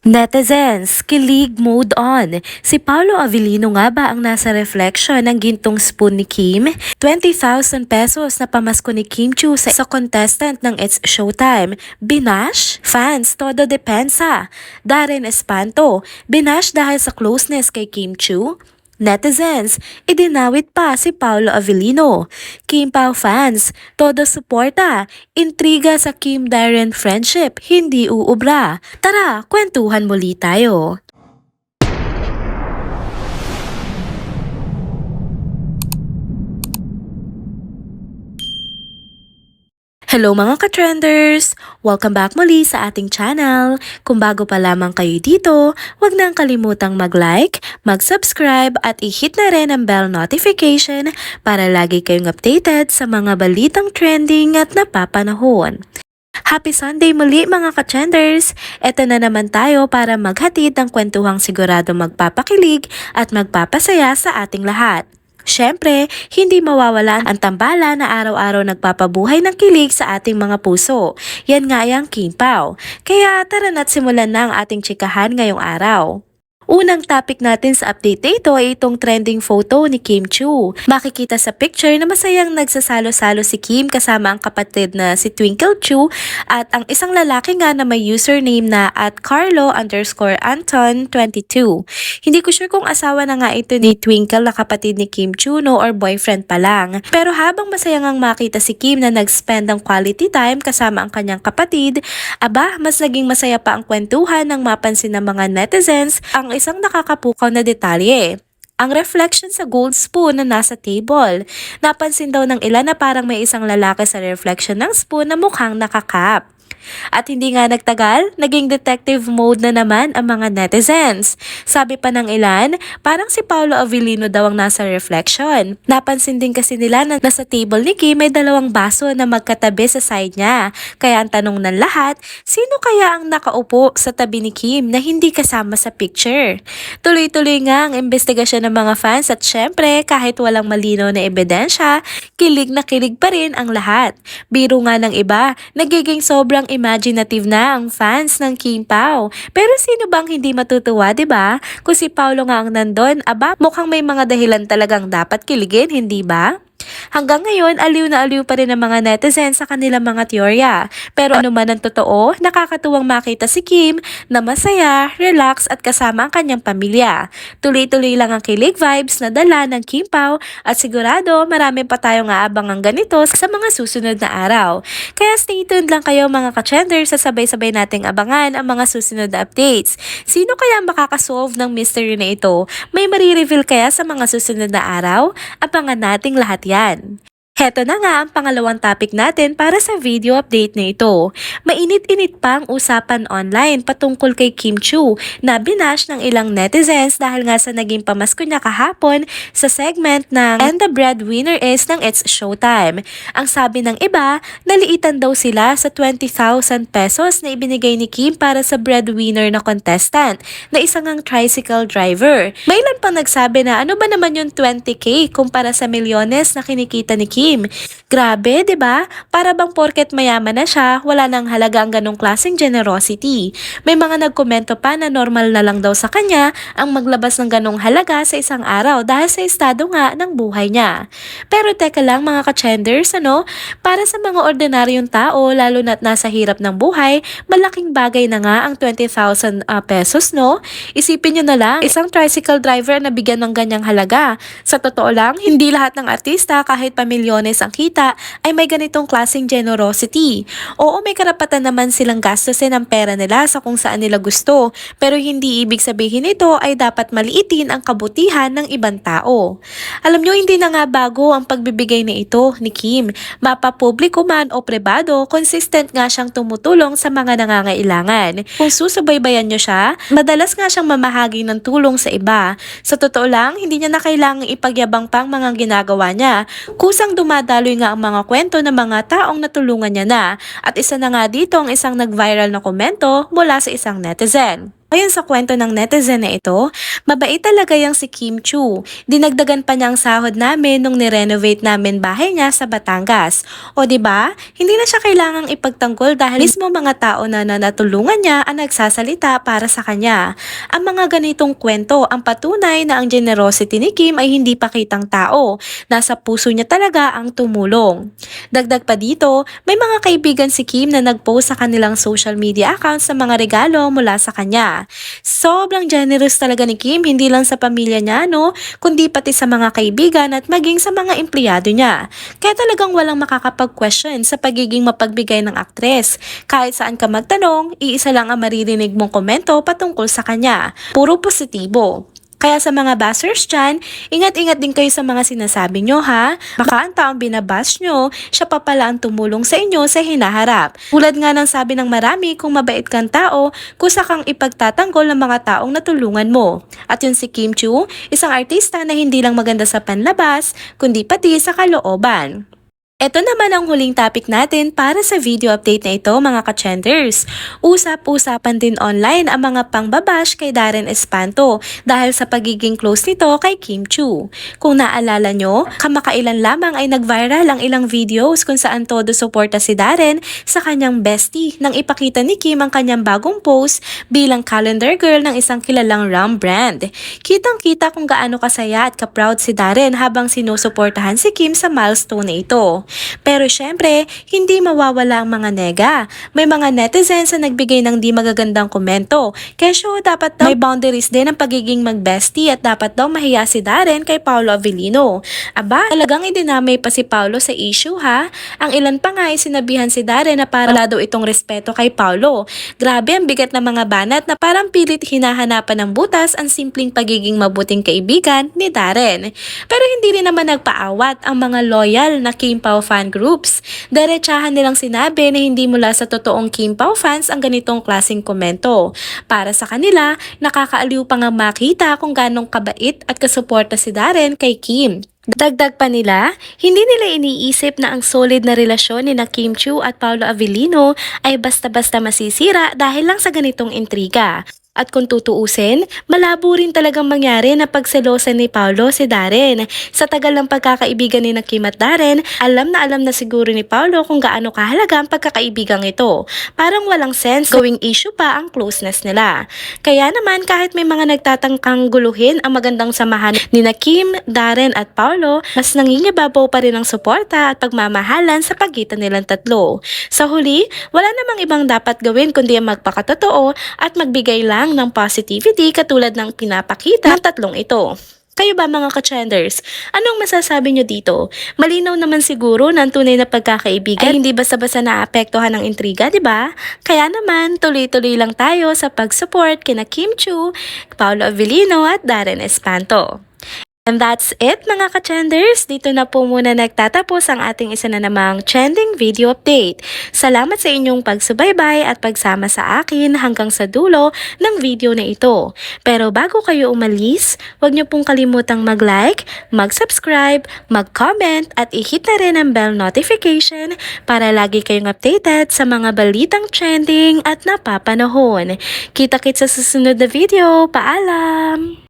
Netizens, kilig mode on. Si Paolo Avellino nga ba ang nasa reflection ng gintong spoon ni Kim? 20,000 pesos na pamasko ni Kim Chiu sa contestant ng It's Showtime. Binash? Fans, todo depensa. Darren Espanto, binash dahil sa closeness kay Kim Chiu? Netizens, idinawit pa si Paolo Avellino. Kim Pao fans, todo suporta. Intriga sa Kim-Darren friendship, hindi uubra. Tara, kwentuhan muli tayo. Hello mga ka-trenders! Welcome back muli sa ating channel. Kung bago pa lamang kayo dito, huwag nang kalimutang mag-like, mag-subscribe at i-hit na rin ang bell notification para lagi kayong updated sa mga balitang trending at napapanahon. Happy Sunday muli mga ka-trenders! Ito na naman tayo para maghatid ng kwentuhang sigurado magpapakilig at magpapasaya sa ating lahat. Siyempre, hindi mawawala ang tambala na araw-araw nagpapabuhay ng kilig sa ating mga puso. Yan nga yung Kim Pao. Kaya tara na't simulan na ang ating tsikahan ngayong araw. Unang topic natin sa update dito ay itong trending photo ni Kim Chiu. Makikita sa picture na masayang nagsasalo-salo si Kim kasama ang kapatid na si Twinkle Chiu at ang isang lalaki nga na may username na @Carlo_Anton22. Hindi ko sure kung asawa na nga ito ni Twinkle na kapatid ni Kim Chiu no or boyfriend pa lang. Pero habang masayang ang makita si Kim na nag-spend ng quality time kasama ang kanyang kapatid, aba mas naging masaya pa ang kwentuhan nang mapansin ng mga netizens ang isang nakakapukaw na detalye. Ang reflection sa gold spoon na nasa table. Napansin daw ng ilan na parang may isang lalaki sa reflection ng spoon na mukhang nakakap. At hindi nga nagtagal, naging detective mode na naman ang mga netizens. Sabi pa ng ilan, parang si Paolo Avellino daw ang nasa reflection. Napansin din kasi nila na nasa table ni Kim may dalawang baso na magkatabi sa side niya. Kaya ang tanong ng lahat, sino kaya ang nakaupo sa tabi ni Kim na hindi kasama sa picture? Tuloy-tuloy nga ang investigasyon ng mga fans at syempre kahit walang malinaw na ebidensya, kilig na kilig pa rin ang lahat. Biro nga ng iba, nagiging sobrang imaginative na ang fans ng Kim Pao. Pero sino bang hindi matutuwa, 'di ba? Kung si Paolo nga ang nandun, aba, mukhang may mga dahilan talagang dapat kiligin, hindi ba? Hanggang ngayon, aliw na aliw pa rin ang mga netizens sa kanilang mga teorya. Pero ano man ang totoo, nakakatuwang makita si Kim na masaya, relax at kasama ang kanyang pamilya. Tuloy-tuloy lang ang kilig vibes na dala ng Kim Pao at sigurado marami pa tayong aabangang ganito sa mga susunod na araw. Kaya stay tuned lang kayo mga ka-trenders sa sabay-sabay nating abangan ang mga susunod na updates. Sino kaya makakasolve ng mystery na ito? May marireveal kaya sa mga susunod na araw? Abangan nating lahat yan. Heto na nga ang pangalawang topic natin para sa video update na ito. Mainit-init pa ang usapan online patungkol kay Kim Chiu na binash ng ilang netizens dahil nga sa naging pamasko niya kahapon sa segment ng And the Breadwinner is ng It's Showtime. Ang sabi ng iba, naliitan daw sila sa 20,000 pesos na ibinigay ni Kim para sa breadwinner na contestant na isang ang tricycle driver. May ilan pang nagsabi na ano ba naman yung 20k kumpara sa milyones na kinikita ni Kim. Grabe, 'di ba? Para bang porket mayaman na siya, wala nang halaga ang ganong klaseng generosity. May mga nagkomento pa na normal na lang daw sa kanya ang maglabas ng ganong halaga sa isang araw dahil sa estado nga ng buhay niya. Pero teka lang mga ka-trenders, ano? Para sa mga ordinaryong tao, lalo na't nasa hirap ng buhay, malaking bagay na nga ang 20,000 pesos, no? Isipin nyo na lang, isang tricycle driver na bigyan ng ganyang halaga. Sa totoo lang, hindi lahat ng artista kahit pamilyones ang kita ay may ganitong klaseng generosity. Oo, may karapatan naman silang gastusin ang pera nila sa kung saan nila gusto. Pero hindi ibig sabihin nito ay dapat maliitin ang kabutihan ng ibang tao. Alam nyo, hindi na nga bago ang pagbibigay na ito ni Kim. Mapapubliko man o pribado, consistent nga siyang tumutulong sa mga nangangailangan. Kung susubaybayan nyo siya, madalas nga siyang mamahagi ng tulong sa iba. Sa totoo lang, hindi niya na kailangang ipagyabang pang mga ginagawa niya. Kusang dumadaloy nga ang mga kwento ng mga taong natulungan niya na at isa na nga dito ang isang nag-viral na komento mula sa isang netizen. Ayon sa kwento ng netizen na ito, mabait talaga yang si Kim Chu. Dinagdagan pa niya ang sahod namin nung nirenovate namin bahay niya sa Batangas. O di ba? Hindi na siya kailangang ipagtanggol dahil mismo mga tao na natulungan niya ang nagsasalita para sa kanya. Ang mga ganitong kwento ang patunay na ang generosity ni Kim ay hindi pakitang tao. Nasa puso niya talaga ang tumulong. Dagdag pa dito, may mga kaibigan si Kim na nagpost sa kanilang social media accounts sa mga regalo mula sa kanya. Sobrang generous talaga ni Kim, hindi lang sa pamilya niya, no, kundi pati sa mga kaibigan at maging sa mga empleyado niya. Kaya talagang walang makakapag-question sa pagiging mapagbigay ng aktres. Kahit saan ka magtanong, iisa lang ang maririnig mong komento patungkol sa kanya. Puro positibo. Kaya sa mga bashers dyan, ingat-ingat din kayo sa mga sinasabi nyo ha. Baka ang taong binabash nyo, siya pa pala ang tumulong sa inyo sa hinaharap. Tulad nga ng sabi ng marami, kung mabait kang tao, kusa kang ipagtatanggol ng mga taong natulungan mo. At yun si Kim Chu, isang artista na hindi lang maganda sa panlabas, kundi pati sa kalooban. Ito naman ang huling topic natin para sa video update na ito mga ka-chenders. Usap-usapan din online ang mga pangbabash kay Darren Espanto dahil sa pagiging close nito kay Kim Chu. Kung naalala nyo, kamakailan lamang ay nag-viral ang ilang videos kung saan todo suporta si Darren sa kanyang bestie nang ipakita ni Kim ang kanyang bagong post bilang calendar girl ng isang kilalang rum brand. Kitang-kita kung gaano kasaya at ka-proud si Darren habang sinusuportahan si Kim sa milestone na ito. Pero syempre, hindi mawawala ang mga nega. May mga netizens na nagbigay ng di magagandang komento. Kesyo dapat daw may boundaries din ang pagiging mag-bestie at dapat daw mahiya si Darren kay Paolo Avellino. Aba, talagang idinamay pa si Paolo sa issue ha. Ang ilan pa nga ay sinabihan si Darren na para wala daw itong respeto kay Paolo. Grabe ang bigat ng mga banat na parang pilit hinahanapan ng butas ang simpleng pagiging mabuting kaibigan ni Darren. Pero hindi rin naman nagpaawat ang mga loyal na Kim Pao fan groups. Diretsahan nilang sinabi na hindi mula sa totoong Kim Pao fans ang ganitong klaseng komento. Para sa kanila, nakakaaliw pa nga makita kung ganong kabait at kasuporta si Darren kay Kim. Dagdag pa nila, hindi nila iniisip na ang solid na relasyon ni na Kim Chu at Paolo Avellino ay basta-basta masisira dahil lang sa ganitong intriga. At kung tutuusin, malabo rin talagang mangyari na pagselosan ni Paolo si Darren. Sa tagal ng pagkakaibigan ni na Kim at Darren, alam na siguro ni Paolo kung gaano kahalaga ang pagkakaibigang ito. Parang walang sense gawing issue pa ang closeness nila. Kaya naman kahit may mga nagtatangkang guluhin ang magandang samahan ni na Kim, Darren at Paolo, mas nangingibabaw pa rin ang suporta at pagmamahalan sa pagitan nilang tatlo. Sa huli, wala namang ibang dapat gawin kundi ang magpakatotoo at magbigay lang ng positivity katulad ng pinapakita ng tatlong ito. Kayo ba mga ka-chenders? Anong masasabi nyo dito? Malinaw naman siguro na ang tunay na pagkakaibigan ay hindi basta-basta naapektuhan ng intriga, di ba? Kaya naman, tuloy-tuloy lang tayo sa pag-support kina Kim Chu, Paolo Avellino at Darren Espanto. And that's it mga ka-chenders. Dito na po muna nagtatapos ang ating isa na namang trending video update. Salamat sa inyong pagsubaybay at pagsama sa akin hanggang sa dulo ng video na ito. Pero bago kayo umalis, huwag niyo pong kalimutang mag-like, mag-subscribe, mag-comment at i-hit na rin ang bell notification para lagi kayong updated sa mga balitang trending at napapanahon. Kita-kits sa susunod na video. Paalam!